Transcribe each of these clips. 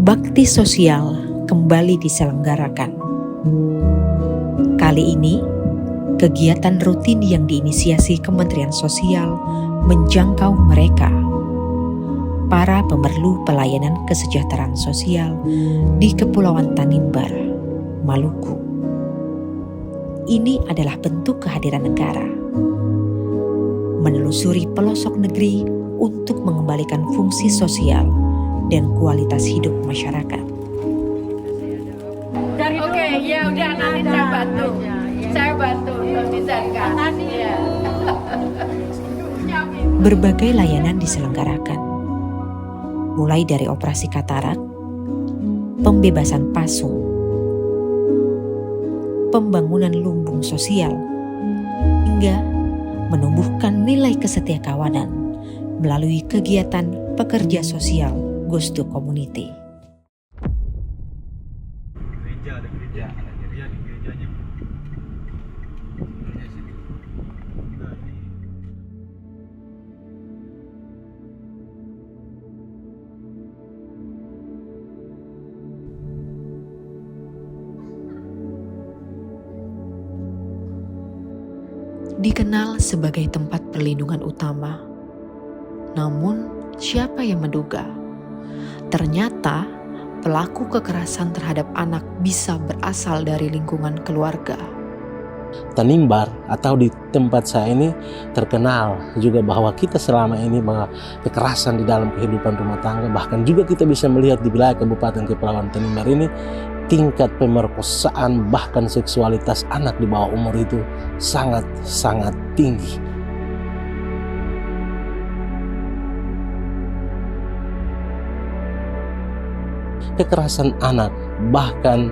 Bakti sosial kembali diselenggarakan. Kali ini, kegiatan rutin yang diinisiasi Kementerian Sosial menjangkau mereka, para pemerlu pelayanan kesejahteraan sosial di Kepulauan Tanimbar, Maluku. Ini adalah bentuk kehadiran negara, menelusuri pelosok negeri untuk mengembalikan fungsi sosial dan kualitas hidup masyarakat. Oke, ya udah nanti saya bantu. Saya bantu misalkan. Ya. Berbagai layanan diselenggarakan, mulai dari operasi katarak, pembebasan pasung, pembangunan lumbung sosial, hingga menumbuhkan nilai kesetiakawanan melalui kegiatan pekerja sosial Goes to Community. Ada gereja di gerejanya. Dikenal sebagai tempat perlindungan utama, namun siapa yang menduga? Ternyata pelaku kekerasan terhadap anak bisa berasal dari lingkungan keluarga. Tanimbar atau di tempat saya ini terkenal juga bahwa kita selama ini bahwa kekerasan di dalam kehidupan rumah tangga, bahkan juga kita bisa melihat di wilayah Kabupaten Kepulauan Tanimbar ini tingkat pemerkosaan bahkan seksualitas anak di bawah umur itu sangat tinggi. Kekerasan anak, bahkan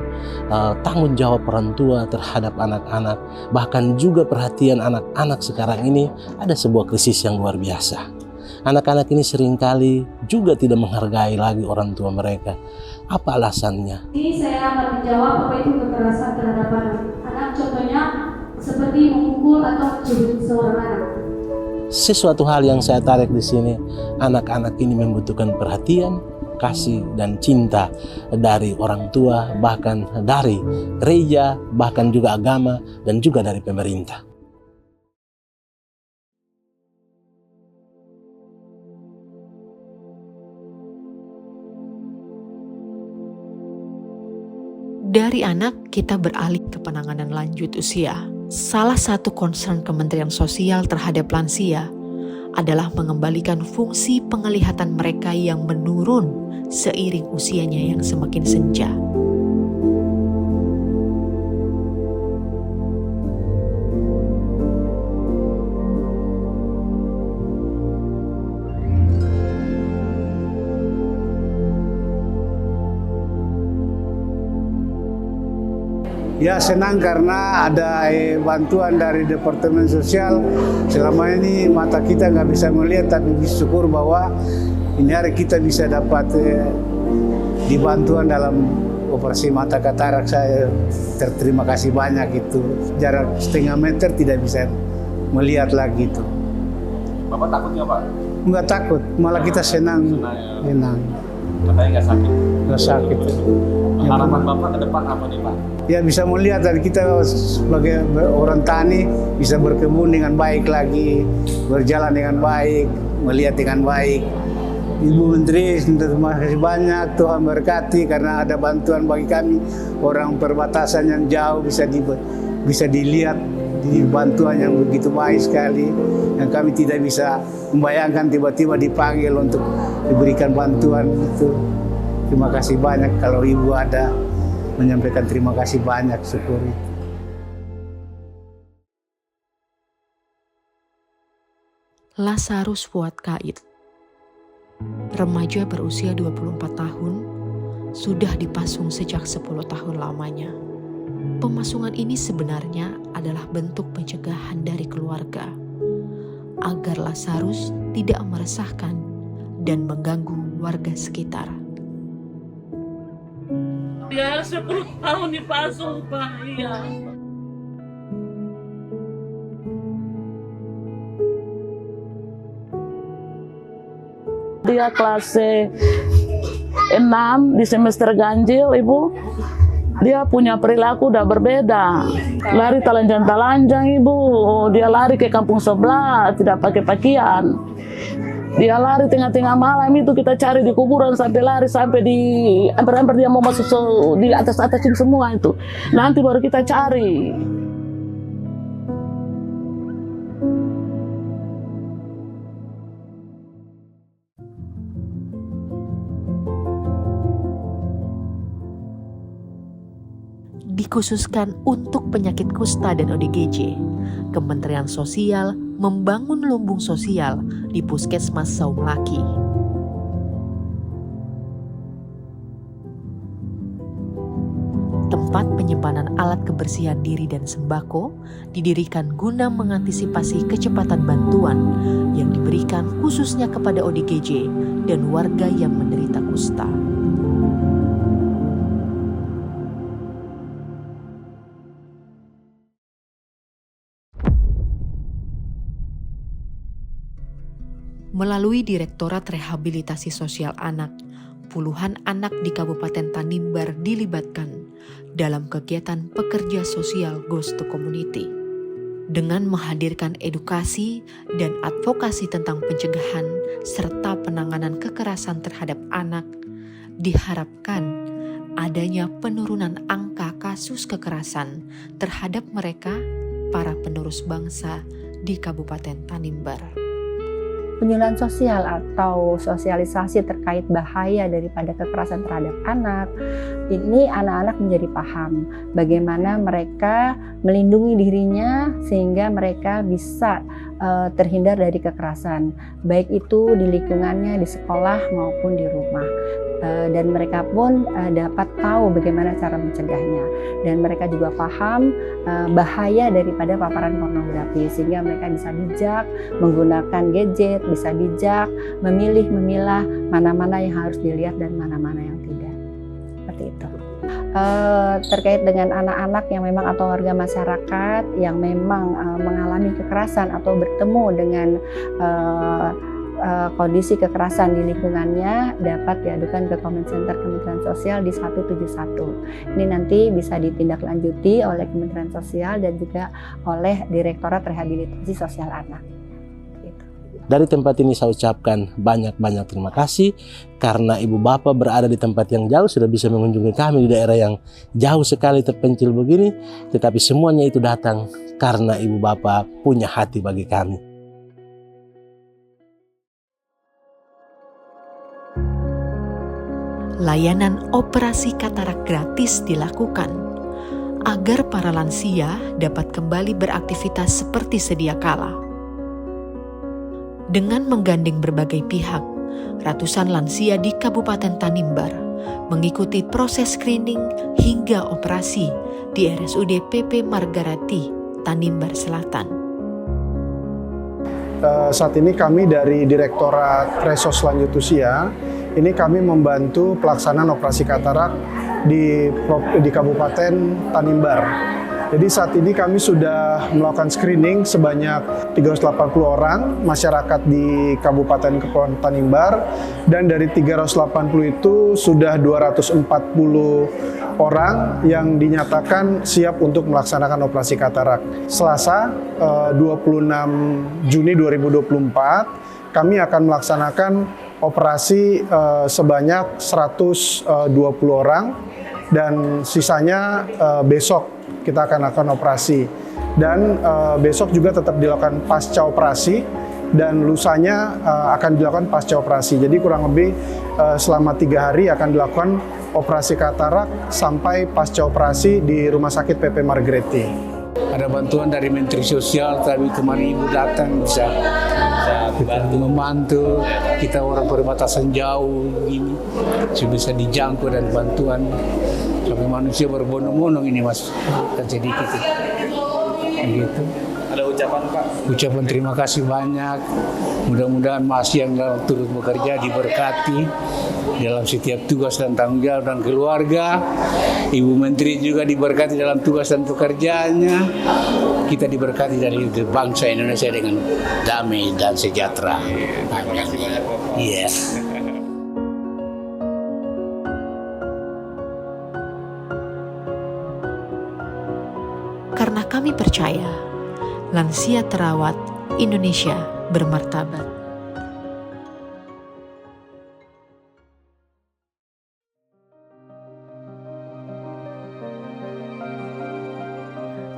tanggung jawab orang tua terhadap anak-anak, bahkan juga perhatian anak-anak sekarang ini ada sebuah krisis yang luar biasa. Anak-anak ini seringkali juga tidak menghargai lagi orang tua mereka. Apa alasannya? Ini saya akan menjawab apa itu kekerasan terhadap anak. Anak contohnya seperti memukul atau mencubit seorang anak. Sesuatu hal yang saya tarik di sini, anak-anak ini membutuhkan perhatian, kasih dan cinta dari orang tua, bahkan dari gereja, bahkan juga agama, dan juga dari pemerintah. Dari anak, kita beralih ke penanganan lanjut usia. Salah satu concern Kementerian Sosial terhadap lansia adalah mengembalikan fungsi penglihatan mereka yang menurun seiring usianya yang semakin senja. Ya, senang karena ada bantuan dari Departemen Sosial. Selama ini mata kita nggak bisa melihat, tapi bersyukur bahwa ini hari kita bisa dapat dibantuan dalam operasi mata katarak. Saya terima kasih banyak itu. Jarak setengah meter tidak bisa melihat lagi itu. Bapak takut nggak, Pak? Nggak takut, malah kita senang. Senang. Katanya nggak sakit. Nggak sakit. Harapan Bapak ke depan apa nih, Pak? Ya, bisa melihat dan kita sebagai orang tani bisa berkebun dengan baik lagi, berjalan dengan baik, melihat dengan baik. Ibu Menteri, terima kasih banyak, Tuhan berkati karena ada bantuan bagi kami orang perbatasan yang jauh bisa dilihat di bantuan yang begitu baik sekali, yang kami tidak bisa membayangkan tiba-tiba dipanggil untuk diberikan bantuan itu. Terima kasih banyak kalau Ibu ada menyampaikan terima kasih banyak, syukur itu. Lazarus Fuad Kait, remaja berusia 24 tahun, sudah dipasung sejak 10 tahun lamanya. Pemasungan ini sebenarnya adalah bentuk pencegahan dari keluarga, agar Lazarus tidak meresahkan dan mengganggu warga sekitar. Dia 10 tahun dipasung, Pak. Iya. Dia kelas 6 di semester ganjil, Ibu. Dia punya perilaku udah berbeda. Lari telanjang-telanjang, Ibu. Dia lari ke kampung sebelah, tidak pakai pakaian. Dia lari tengah-tengah malam itu, kita cari di kuburan sampai lari sampai di hampir-hampir dia mau masuk di atas-atasin semua itu. Nanti baru kita cari. Dikhususkan untuk penyakit kusta dan ODGJ, Kementerian Sosial membangun lumbung sosial di Puskesmas Saum Laki. Tempat penyimpanan alat kebersihan diri dan sembako didirikan guna mengantisipasi kecepatan bantuan yang diberikan khususnya kepada ODGJ dan warga yang menderita kusta. Melalui Direktorat Rehabilitasi Sosial Anak, puluhan anak di Kabupaten Tanimbar dilibatkan dalam kegiatan pekerja sosial Ghost to Community. Dengan menghadirkan edukasi dan advokasi tentang pencegahan serta penanganan kekerasan terhadap anak, diharapkan adanya penurunan angka kasus kekerasan terhadap mereka, para penerus bangsa di Kabupaten Tanimbar. Penyuluhan sosial atau sosialisasi terkait bahaya daripada kekerasan terhadap anak, ini anak-anak menjadi paham bagaimana mereka melindungi dirinya sehingga mereka bisa terhindar dari kekerasan, baik itu di lingkungannya, di sekolah maupun di rumah. Dan mereka pun dapat tahu bagaimana cara mencegahnya, dan mereka juga paham bahaya daripada paparan pornografi sehingga mereka bisa bijak menggunakan gadget, bisa bijak memilah mana-mana yang harus dilihat dan mana-mana yang tidak. Seperti itu. Terkait dengan anak-anak yang memang atau warga masyarakat yang memang mengalami kekerasan atau bertemu dengan kondisi kekerasan di lingkungannya, dapat diadukan ke Comment Center Kementerian Sosial di 171. Ini nanti bisa ditindaklanjuti oleh Kementerian Sosial dan juga oleh Direktorat Rehabilitasi Sosial Anak. Dari tempat ini saya ucapkan banyak-banyak terima kasih karena ibu bapak berada di tempat yang jauh sudah bisa mengunjungi kami di daerah yang jauh sekali terpencil begini, tetapi semuanya itu datang karena ibu bapak punya hati bagi kami. Layanan operasi katarak gratis dilakukan agar para lansia dapat kembali beraktivitas seperti sedia kala. Dengan menggandeng berbagai pihak, ratusan lansia di Kabupaten Tanimbar mengikuti proses screening hingga operasi di RSUD PP Margarati, Tanimbar Selatan. Saat ini kami dari Direktorat Resos Lanjut Usia, ini kami membantu pelaksanaan operasi katarak di Kabupaten Tanimbar. Jadi saat ini kami sudah melakukan screening sebanyak 380 orang masyarakat di Kabupaten Kepulauan Tanimbar, dan dari 380 itu sudah 240 orang yang dinyatakan siap untuk melaksanakan operasi katarak. Selasa 26 Juni 2024 kami akan melaksanakan operasi sebanyak 120 orang, dan sisanya besok kita akan lakukan operasi. Dan besok juga tetap dilakukan pasca operasi, dan lusanya akan dilakukan pasca operasi. Jadi kurang lebih selama 3 hari akan dilakukan operasi katarak sampai pasca operasi di Rumah Sakit PP Margareti. Ada bantuan dari Menteri Sosial, tapi kemarin Ibu datang bisa membantu kita orang perbatasan jauh ini, bisa dijangkau dan bantuan. Kami manusia berbondong-bondong ini Mas, terjadi gitu. Ada ucapan ucapan Pak. Ucapan terima kasih banyak. Mudah-mudahan Mas yang dalam turut bekerja diberkati dalam setiap tugas dan tanggung jawab dan keluarga. Ibu Menteri juga diberkati dalam tugas dan pekerjaannya. Kita diberkati dari bangsa Indonesia dengan damai dan sejahtera. Terima kasih banyak Bapak. Iya. Karena kami percaya, lansia terawat, Indonesia bermartabat.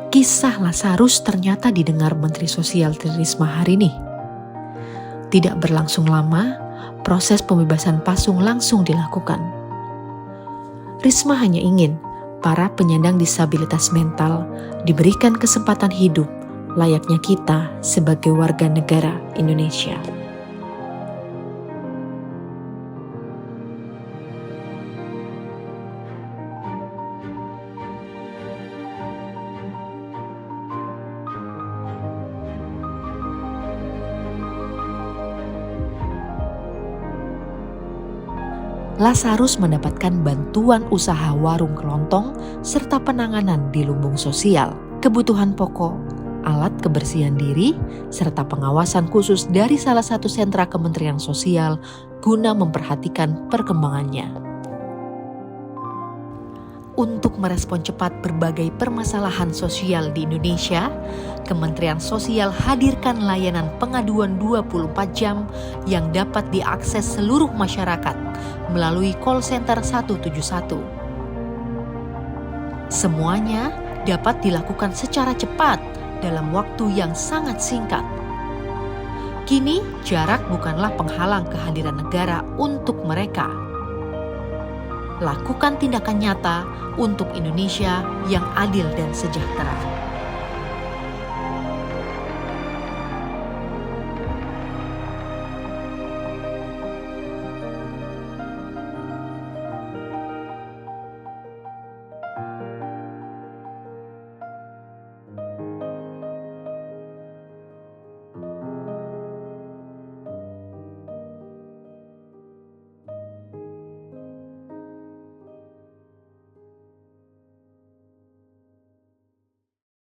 Kisah Lazarus ternyata didengar Menteri Sosial Tri Risma hari ini. Tidak berlangsung lama, proses pembebasan Pasung langsung dilakukan. Risma hanya ingin para penyandang disabilitas mental diberikan kesempatan hidup layaknya kita sebagai warga negara Indonesia. Lazarus mendapatkan bantuan usaha warung kelontong serta penanganan di lumbung sosial, kebutuhan pokok, alat kebersihan diri, serta pengawasan khusus dari salah satu sentra Kementerian Sosial guna memperhatikan perkembangannya. Untuk merespon cepat berbagai permasalahan sosial di Indonesia, Kementerian Sosial hadirkan layanan pengaduan 24 jam yang dapat diakses seluruh masyarakat melalui call center 171. Semuanya dapat dilakukan secara cepat dalam waktu yang sangat singkat. Kini, jarak bukanlah penghalang kehadiran negara untuk mereka. Lakukan tindakan nyata untuk Indonesia yang adil dan sejahtera.